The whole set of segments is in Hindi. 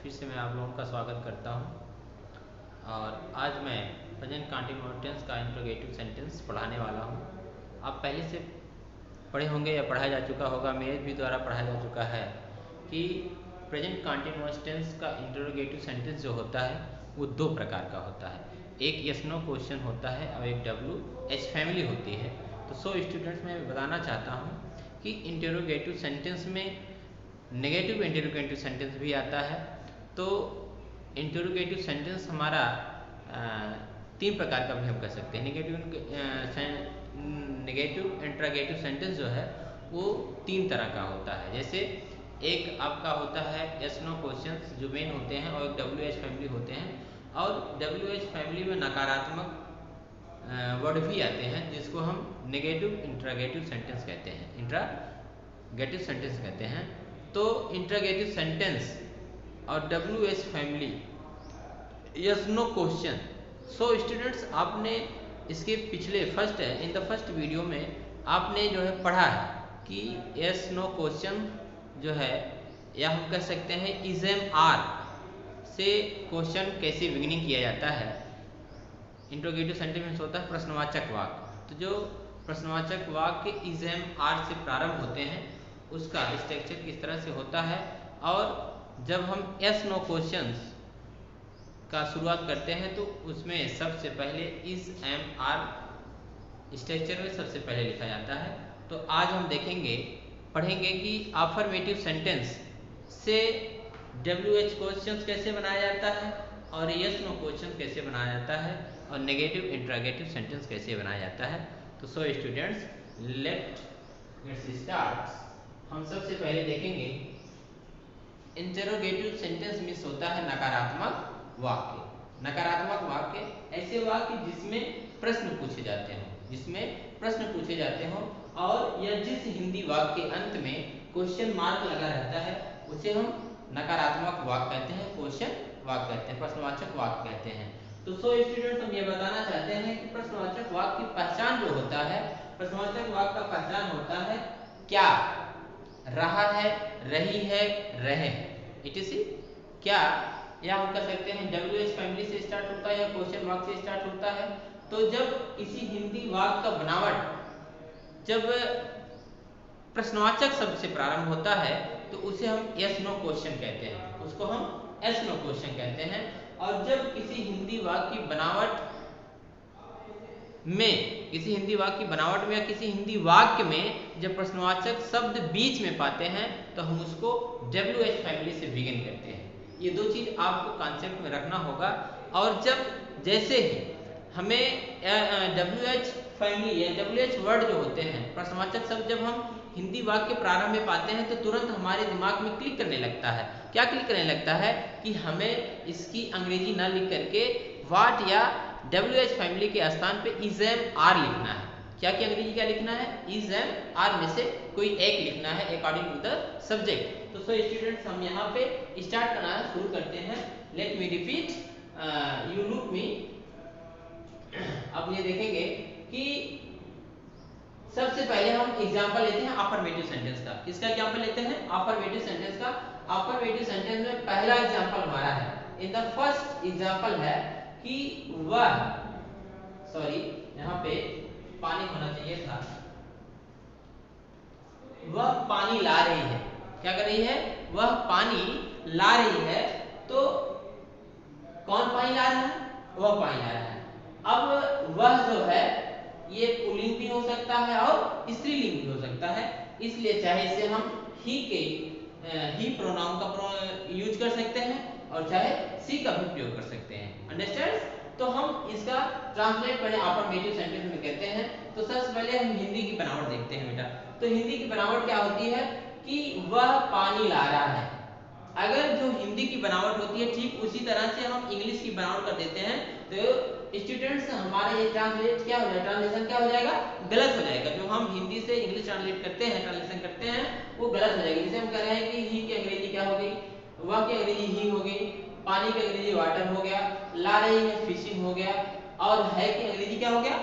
फिर से मैं आप लोगों का स्वागत करता हूं और आज मैं प्रेजेंट कंटिन्यूअस टेंस का इंट्रोगेटिव सेंटेंस पढ़ाने वाला हूं। आप पहले से पढ़े होंगे या पढ़ाया जा चुका होगा, मेरे भी द्वारा पढ़ाया जा चुका है कि प्रेजेंट कंटिन्यूअस टेंस का इंट्रोगेटिव सेंटेंस जो होता है वो दो प्रकार का होता है। एक यस नो क्वेश्चन होता है और एक WH फैमिली होती है। तो स्टूडेंट्स मैं बताना चाहता हूँ कि इंट्रोगेटिव सेंटेंस में नेगेटिव इंटरोगेटिव सेंटेंस भी आता है। तो इंटरोगेटिव सेंटेंस हमारा तीन प्रकार का भी हम कर सकते हैं। नेगेटिव इंटरोगेटिव सेंटेंस जो है वो तीन तरह का होता है। जैसे एक आपका होता है यस नो क्वेश्चंस जो मेन होते हैं और एक WH फैमिली होते हैं। और WH फैमिली में नकारात्मक वर्ड भी आते हैं जिसको हम नेगेटिव इंटरोगेटिव सेंटेंस कहते हैं, इंटरोगेटिव सेंटेंस कहते हैं। तो इंटरोगेटिव सेंटेंस और WH family yes no question. Students आपने इसके पिछले इन द फर्स्ट वीडियो में आपने जो है पढ़ा है कि यस नो क्वेश्चन जो है या हम कह सकते हैं इज एम आर से क्वेश्चन कैसे बिगिनिंग किया जाता है। इंट्रोगेटिव सेंटेंस होता है प्रश्नवाचक वाक्य। तो जो प्रश्नवाचक वाक्य इज एम आर से प्रारंभ होते हैं उसका स्ट्रक्चर किस तरह से होता है। और जब हम यस नो क्वेश्चंस का शुरुआत करते हैं तो उसमें सबसे पहले इज एम आर स्ट्रक्चर में सबसे पहले लिखा जाता है। तो आज हम पढ़ेंगे कि अफर्मेटिव सेंटेंस से WH क्वेश्चंस कैसे बनाया जाता है और यस नो क्वेश्चन कैसे बनाया जाता है और नेगेटिव इंटरोगेटिव सेंटेंस कैसे बनाया जाता है। तो स्टूडेंट्स लेट्स स्टार्ट। हम सबसे पहले देखेंगे इंटरोगेटिव सेंटेंस मीन्स होता है नकारात्मक वाक्य। नकारात्मक वाक्य ऐसे वाक्य जिसमें प्रश्न पूछे जाते हों और या जिस हिंदी वाक्य के अंत में क्वेश्चन मार्क लगा रहता है उसे हम नकारात्मक वाक्य कहते हैं, क्वेश्चन वाक्य कहते हैं, प्रश्नवाचक वाक्य कहते हैं। तो स्टूडेंट्स हम ये बताना चाहते हैं कि प्रश्नवाचक वाक्य की पहचान जो होता है, प्रश्नवाचक वाक्य का पहचान होता है क्या, रहा है, रही है, रहे। इट इज क्या, या हम कह सकते हैं WH फैमिली से स्टार्ट होता है या क्वेश्चन वाक्य से स्टार्ट होता है। तो जब किसी हिंदी वाक्य का बनावट जब प्रश्नवाचक शब्द से प्रारंभ होता है तो उसे हम यस नो क्वेश्चन कहते हैं, उसको हम यस नो क्वेश्चन कहते हैं। और जब किसी हिंदी वाक्य की बनावट में या किसी हिंदी वाक्य में जब प्रश्नवाचक शब्द बीच में पाते हैं तो हम उसको WH फैमिली से बिगिन करते हैं। ये दो चीज आपको कॉन्सेप्ट में रखना होगा। और जब जैसे ही हमें WH फैमिली या WH वर्ड जो होते हैं प्रश्नवाचक शब्द जब हम हिंदी वाक्य प्रारंभ में पाते हैं तो तुरंत हमारे दिमाग में क्लिक करने लगता है। क्या क्लिक करने लगता है कि हमें इसकी अंग्रेजी ना लिख करके वाट या WH फैमिली के स्थान पे इज एम आर लिखना है। क्या की अंग्रेजी क्या लिखना है, इज एम आर में से कोई एक लिखना है अकॉर्डिंग टू द सब्जेक्ट। तो स्टूडेंट्स हम यहाँ पे स्टार्ट करना शुरू करते हैं। Let me repeat, you look me. अब ये देखेंगे कि सबसे पहले हम एग्जांपल लेते हैं अफर्मेटिव सेंटेंस का। किसका एग्जांपल लेते हैं, अफर्मेटिव सेंटेंस का। अफर्मेटिव सेंटेंस में पहला एग्जांपल हमारा है, इन द फर्स्ट एग्जांपल है कि वह, सॉरी यहाँ पे पानी होना चाहिए था, वह पानी ला रही है। क्या कर रही है, वह पानी ला रही है। तो कौन पानी ला रहा है, वह पानी ला रहा है। अब वह जो है ये पुल्लिंग भी हो सकता है और स्त्रीलिंग भी हो सकता है, इसलिए चाहे इसे हम ही प्रोनाउन का यूज कर सकते हैं और चाहे सी का भी प्रयोग कर सकते हैं। अंडरस्टैंड। तो हम इसका ट्रांसलेट पहले अफर्मेटिव सेंटेंस में कहते हैं। तो सबसे पहले हम हिंदी की बनावट देखते हैं बेटा। तो हिंदी की बनावट क्या होती है कि वह पानी ला रहा है। अगर जो हिंदी की बनावट होती है ठीक उसी तरह से हम इंग्लिश की बनावट कर देते हैं तो स्टूडेंट्स हमारा ये ट्रांसलेशन क्या हो जाएगा, गलत हो जाएगा। जो हम हिंदी से इंग्लिश ट्रांसलेशन करते हैं वो गलत हो जाएगी। जैसे हम कह रहे हैं कि ही की अंग्रेजी क्या हो गई, वह की अंग्रेजी ही हो गई, पानी की अंग्रेजी वाटर हो गया, ला रही है फिशिंग हो गया, और है की अंग्रेजी क्या हो गया,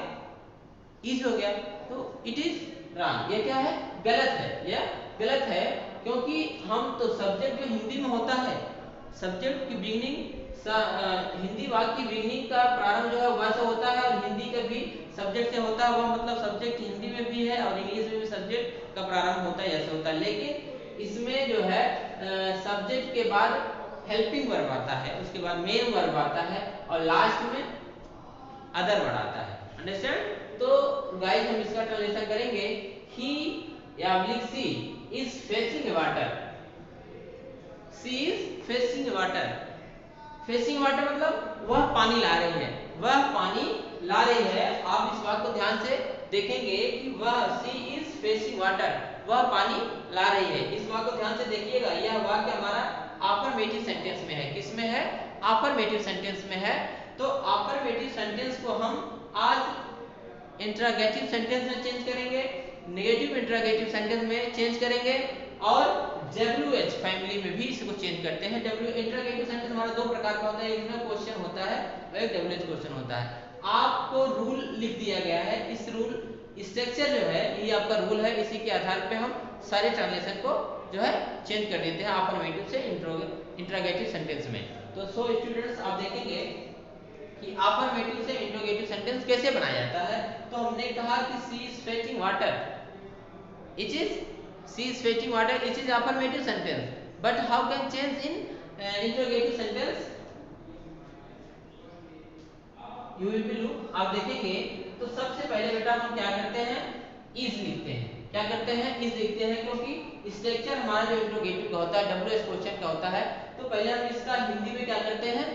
इज हो गया। तो इट इज रॉन्ग। ये क्या है, गलत है, यह गलत है। क्योंकि हम तो सब्जेक्ट जो हिंदी में होता है, सब्जेक्ट की बिगनिंग हिंदी वाक्य की बिगनिंग का प्रारंभ जो है वह से होता है, और हिंदी का भी सब्जेक्ट से होता है। वह मतलब सब्जेक्ट हिंदी में भी है और इंग्लिश में भी सब्जेक्ट का प्रारंभ होता है, ऐसे होता है। लेकिन इसमें जो है सब्जेक्ट के बाद हेल्पिंग वर्ब आता है, उसके बाद मेन वर्ब आता है, और लास्ट में अदर वर्ड आता है। अंडरस्टैंड? तो गाइस हम इसका ट्रांसलेशन करेंगे। ही या she is fetching water. She is fetching water. Fetching water मतलब वह पानी ला रही है, वह पानी ला रही है। आप इस बात को ध्यान से देखेंगे कि वह सी इज फेचिंग वाटर, वह पानी ला रही है। इस बात को ध्यान से देखिएगा। यह वाक्य हमारा अफर्मेटिव सेंटेंस में है। किस में है? अफर्मेटिव सेंटेंस में है। तो अफर्मेटिव सेंटेंस को हम आज इंटरोगेटिव सेंटेंस में चेंज करेंगे, नेगेटिव इंटरोगेटिव सेंटेंस में चेंज करेंगे, और WH फैमिली में भी इसको चेंज करते हैं। W इंटरोगेटिव सेंटेंस हमारा दो प्रकार का होता है, एक में क्वेश्चन होता है और एक WH क्वेश्चन होता है। आपको रूल लिख दिया गया है। इस रूल स्ट्रक्चर जो है ये आपका रूल है, इसी के आधार पे हम सारे ट्रांसलेशन को जो है चेंज कर देते हैं अफर्मेटिव से इंटरोगेटिव सेंटेंस में। तो सो स्टूडेंट्स आप देखेंगे कि अफर्मेटिव से इंटरोगेटिव सेंटेंस कैसे बनाया जाता है। तो हमने कहा कि she is fetching water, it is she is fetching water, it is affirmative sentence, but how can change in interrogative sentence? You will be look, आप देखेंगे तो सबसे पहले बेटा हम क्या करते हैं? इज लिखते हैं। क्या करते हैं? इज लिखते हैं, क्योंकि स्ट्रक्चर हमारा जो इंटरोगेटिव का होता है WH क्वेश्चन का होता है। तो पहले हम इसका हिंदी में क्या करते हैं?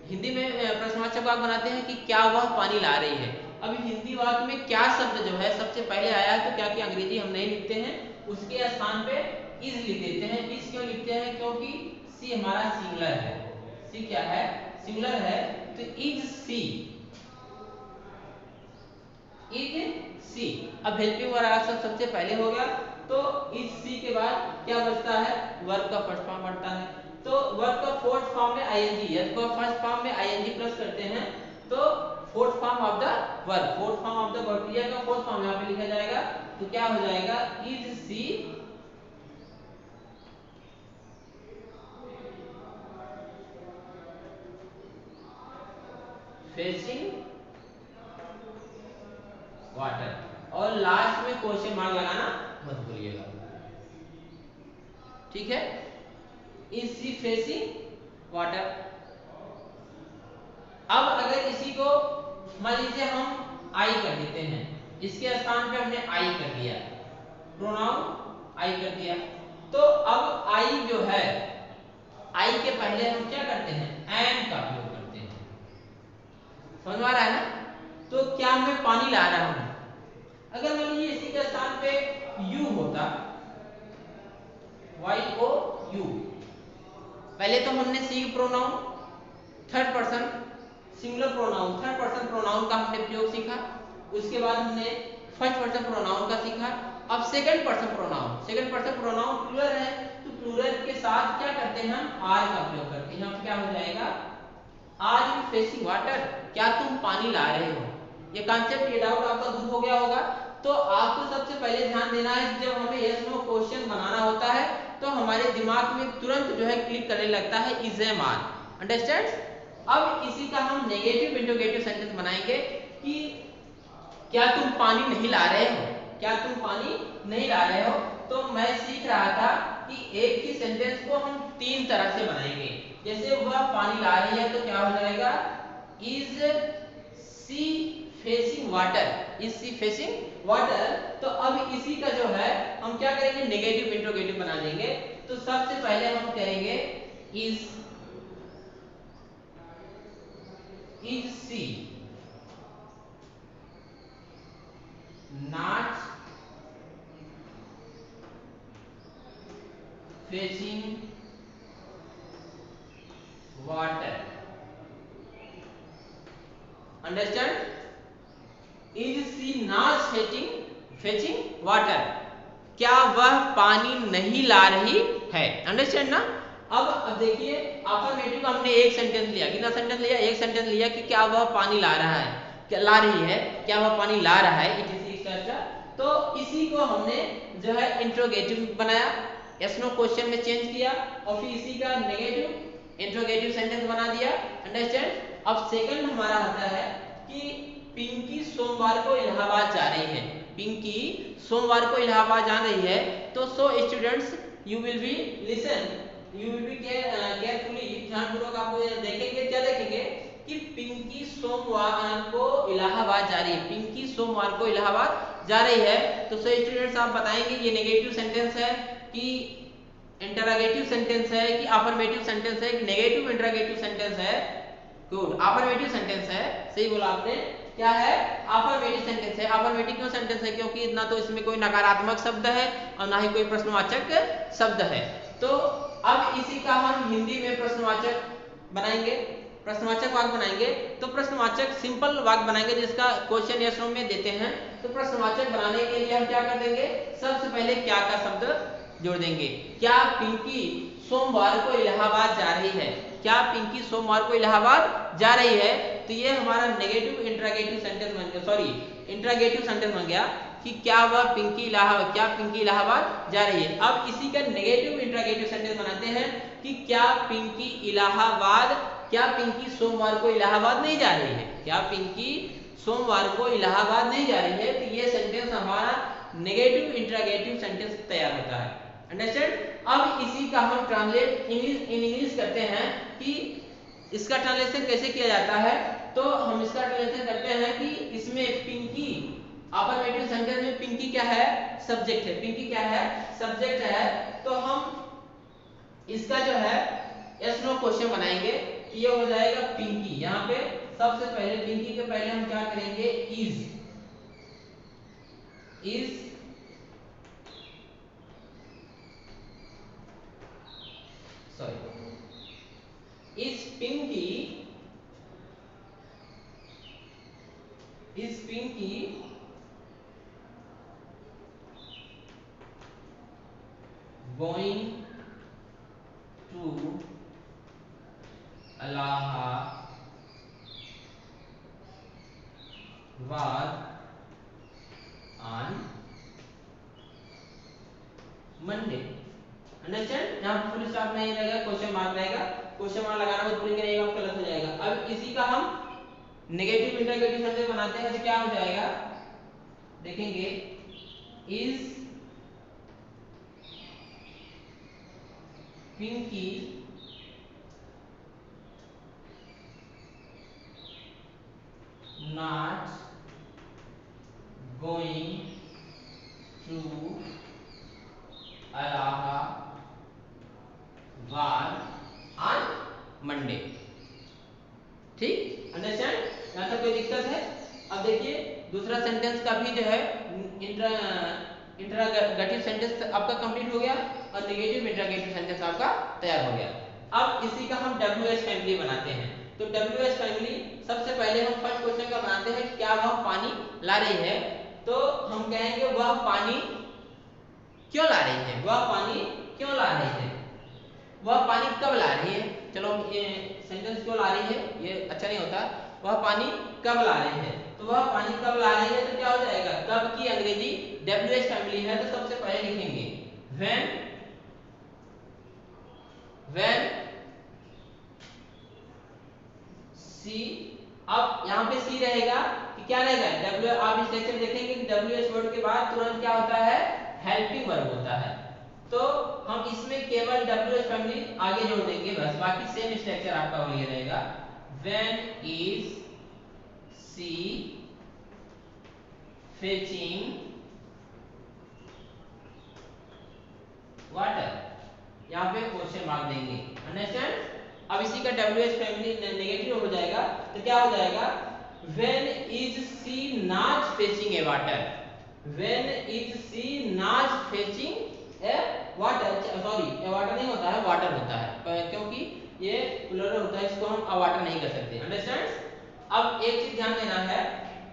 हिंदी में प्रश्नवाचक वाक्य बनाते हैं कि क्या वह पानी ला रही है। अब हिंदी वाक्य में क्या शब्द जो है सबसे पहले आया है, तो क्या कि अंग्रेजी हम नहीं लिखते हैं, उसके स्थान पे इज लिख देते हैं। इज क्यों लिखते हैं? क्योंकि सी हमारा सिंगुलर है। सी क्या है? सिंगुलर है। तो इज सी, इज सी। अब हेल्पिंग वर्ब सबसे पहले हो गया, तो इज सी के बाद क्या बचता है? वर्ब का फर्स्ट फॉर्म बनता है। तो वर्ब का फोर्थ फॉर्म में आईएनजी, यदि को फर्स्ट फॉर्म में आईएनजी प्लस करते हैं तो fourth form of the verb, fourth form of the verb क्रिया का फोर्थ फॉर्म यहां पे लिखा जाएगा। तो क्या हो जाएगा? इज सी फेचिंग वाटर, और लास्ट में क्वेश्चन मार्क लगाना मत भूलिएगा, ठीक है? Is sea facing water. अब अगर इसी को मान लीजिए हम आई कर देते हैं, इसके स्थान पे हमने आई कर दिया, प्रोनाउन आई कर दिया, तो अब आई जो है, आई के पहले हम क्या करते हैं? एम का प्रयोग करते हैं। समझ में आ रहा है ना? तो क्या मैं पानी ला रहा हूं? अगर मान लीजिए इसी के स्थान पे यू होता, YOU, पहले तो हमने she pronoun third person singular pronoun, third person pronoun का हमने प्रयोग सीखा, उसके बाद हमने फर्स्ट पर्सन प्रोनाउन का सीखा। अब second person pronoun, second person pronoun plural है, तो प्लूरल के साथ क्या करते हैं? हम आर का प्रयोग करते हैं। यहाँ क्या हो जाएगा? आर यू फेसिंग वाटर, क्या तुम पानी ला रहे हो? ये कॉन्सेप्ट, ये डाउट आपका दूर हो गया होगा। तो आपको सबसे पहले ध्यान देना है, जब हमें यस नो क्वेश्चन बनाना होता है तो हमारे दिमाग में तुरंत जो है क्लिक करने लगता है इज एम आर। अंडरस्टैंड? अब इसी का हम नेगेटिव इंटरोगेटिव सेंटेंस बनाएंगे कि क्या तुम पानी नहीं ला रहे हो? क्या तुम पानी नहीं ला रहे हो? तो मैं सीख रहा था कि एक ही सेंटेंस को हम तीन तरह से बनाएंगे। जैसे वह पानी ला रही है तो क्या हो जाएगा? Is sea facing water, is sea facing water. तो अब इसी का जो है हम क्या करेंगे? नेगेटिव इंटरोगेटिव बना देंगे। तो सबसे पहले हम करेंगे is she not fetching water. Understand? Is she not fetching water, क्या वह पानी नहीं ला रही है? अंडरस्टैंड ना? अब देखिए अफर्मेटिव का हमने एक सेंटेंस लिया, कितना सेंटेंस लिया? एक सेंटेंस लिया कि क्या वह पानी ला रहा है, क्या ला रही है, क्या वह पानी ला रहा है, इट इज एक्सेट्रा। तो इसी को हमने जो है इंट्रोगेटिव बनाया, यस नो क्वेश्चन में चेंज किया, और फिर इसी का नेगेटिव इंट्रोगेटिव सेंटेंस बना दिया, अंडरस्टैंड। अब सेकंड हमारा आता है कि पिंकी सोमवार को इलाहाबाद जा रही है, पिंकी सोमवार को इलाहाबाद जा रही है। तो so students you will B listen, you will be carefully, ध्यानपूर्वक आप देखेंगे, क्या देखेंगे कि पिंकी सोमवार को इलाहाबाद जा रही है, पिंकी सोमवार को इलाहाबाद जा रही है। तो सो स्टूडेंट्स आप बताएंगे ये नेगेटिव सेंटेंस है कि इंटरोगेटिव सेंटेंस है कि अफर्मेटिव सेंटेंस है कि नेगेटिव इंटरोगेटिव सेंटेंस है। गुड, अफर्मेटिव सेंटेंस है, सही बोला आपने। क्या है? अफर्मेटिव सेंटेंस है। अफर्मेटिव क्यों सेंटेंस है? क्योंकि ना तो इसमें कोई नकारात्मक शब्द है और ना ही कोई प्रश्नवाचक शब्द है। तो अब इसी का हम हिंदी में प्रश्नवाचक बनाएंगे, प्रश्नवाचक वाक्य बनाएंगे। तो प्रश्नवाचक सिंपल वाक्य बनाएंगे जिसका क्वेश्चन यस नो में देते हैं। तो प्रश्नवाचक बनाने के लिए हम क्या कर देंगे, सबसे पहले क्या का शब्द जोड़ देंगे। क्या पिंकी सोमवार को इलाहाबाद जा रही है? क्या पिंकी सोमवार को इलाहाबाद जा रही है? तो ये हमारा नेगेटिव इंटरोगेटिव सेंटेंस बन गया, सॉरी इंटरोगेटिव सेंटेंस बन गया कि क्या वह पिंकी इलाहाबाद, क्या पिंकी इलाहाबाद जा रही है। अब इसी का नेगेटिव इंटरोगेटिव सेंटेंस बनाते हैं कि क्या पिंकी इलाहाबाद, क्या पिंकी सोमवार को इलाहाबाद नहीं जा रही है? क्या पिंकी सोमवार को इलाहाबाद नहीं जा रही है? तो ये सेंटेंस हमारा नेगेटिव इंटरोगेटिव सेंटेंस तैयार होता है, अंडरस्टैंड। अब इसी का हम ट्रांसलेट इंग्लिश करते हैं कि इसका ट्रांसलेशन कैसे किया जाता है। तो हम इसका ट्रांसलेशन करते हैं कि इसमें पिंकी, अफर्मेटिव सेंटेंस में पिंकी क्या है? सब्जेक्ट है। पिंकी क्या है? सब्जेक्ट है। तो हम इसका जो है यस नो क्वेश्चन बनाएंगे, ये हो जाएगा पिंकी। यहाँ पे सबसे पहले पिंकी के पहले हम क्या करेंगे, is Pinky going to Allahabad on Monday, understand. यहाँ फुल स्टॉप नहीं रहेगा, क्वेश्चन मार्क रहेगा, क्वेश्चन मार्क लगाना मत भूलिएगा, गलत हो जाएगा। अब इसी का हम नेगेटिव इंटरोगेटिव सेंटेंस बनाते हैं तो क्या हो जाएगा, देखेंगे is Pinky not going to Allahabad on Monday, ठीक, अंडरस्टैंड। यहाँ तक कोई दिक्कत है? अब देखिए दूसरा सेंटेंस का भी जो है इंटरोगेटिव सेंटेंस आपका कंप्लीट हो गया और नेगेटिव इंटरोगेटिव सेंटेंस आपका तैयार हो गया। अब इसी का हम WH फैमिली बनाते हैं। तो WH फैमिली सबसे पहले हम फर्स्ट क्वेश्चन का बनाते हैं, क्या वह पानी ला रही है? तो हम कहेंगे वह पानी क्यों ला रही है? वह पानी क्यों ला रही है? वह पानी कब ला रही है? चलो ये सेंटेंस क्यों ला रही है ये अच्छा नहीं होता, वह पानी कब ला रही है। तो वह पानी कब ला रही है तो क्या हो जाएगा, कब की अंग्रेजी WH फैमिली है तो सबसे पहले लिखेंगे when सी। अब यहाँ पे सी रहेगा कि क्या रहेगा, W, आप इस लेक्चर देखेंगे कि WH वर्ड के बाद तुरंत क्या होता है, हेल्पिंग वर्ब होता है। तो हम इसमें केवल WH फैमिली आगे जोड़ देंगे बस, बाकी सेम स्ट्रक्चर आपका वही रहेगा। When is she fetching water? यहाँ पे क्वेश्चन मार्क देंगे, अंडरस्टैंड। अब इसी का WH फैमिली नेगेटिव हो जाएगा तो क्या हो जाएगा, When is she not fetching a water? When is she not fetching a water? Sorry a water नहीं होता है, वाटर होता है, क्योंकि ये प्लूरल होता है, इसको हम a water नहीं कर सकते, अंडरस्टैंड। अब एक चीज ध्यान देना है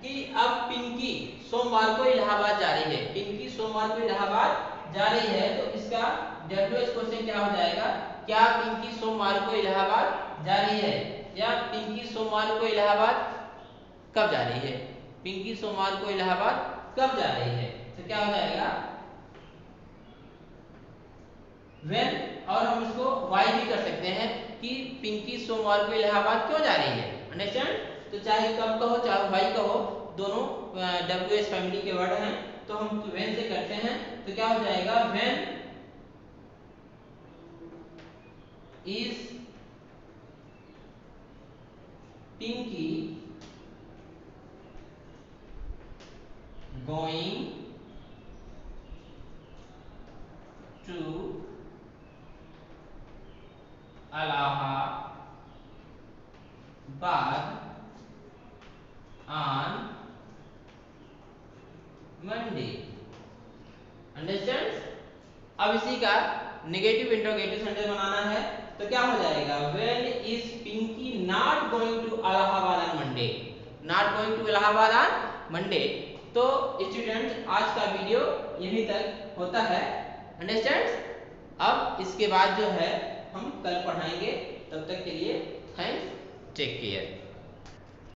कि अब पिंकी सोमवार को इलाहाबाद जा रही है, पिंकी सोमवार को इलाहाबाद जा रही है, तो इसका WH क्वेश्चन क्या हो जाएगा, क्या पिंकी सोमवार को इलाहाबाद जा रही है, या पिंकी सोमवार को इलाहाबाद कब जा रही है? पिंकी सोमवार को इलाहाबाद कब जा रही है? तो क्या हो जाएगा when, और हम इसको why भी कर सकते हैं कि पिंकी सोमवार को इलाहाबाद क्यों जा रही है। अंडरस्टैंड। तो चाहे कब कहो चाहे भाई कहो, दोनों WH फैमिली के वर्ड हैं। तो हम व्हेन से करते हैं तो क्या हो जाएगा, when is Pinky going to Allahabad on Monday। Understand. अब इसी का नेगेटिव इंट्रोगेटिव सेंटेंस बनाना है तो क्या हो जाएगा, when is Pinky not going to Allahabad on Monday. Not going to Allahabad on Monday. तो स्टूडेंट आज का वीडियो यहीं तक होता है। अंडरस्टैंड। अब इसके बाद जो है हम कल पढ़ाएंगे। तब तक के लिए थैंक्स, टेक केयर।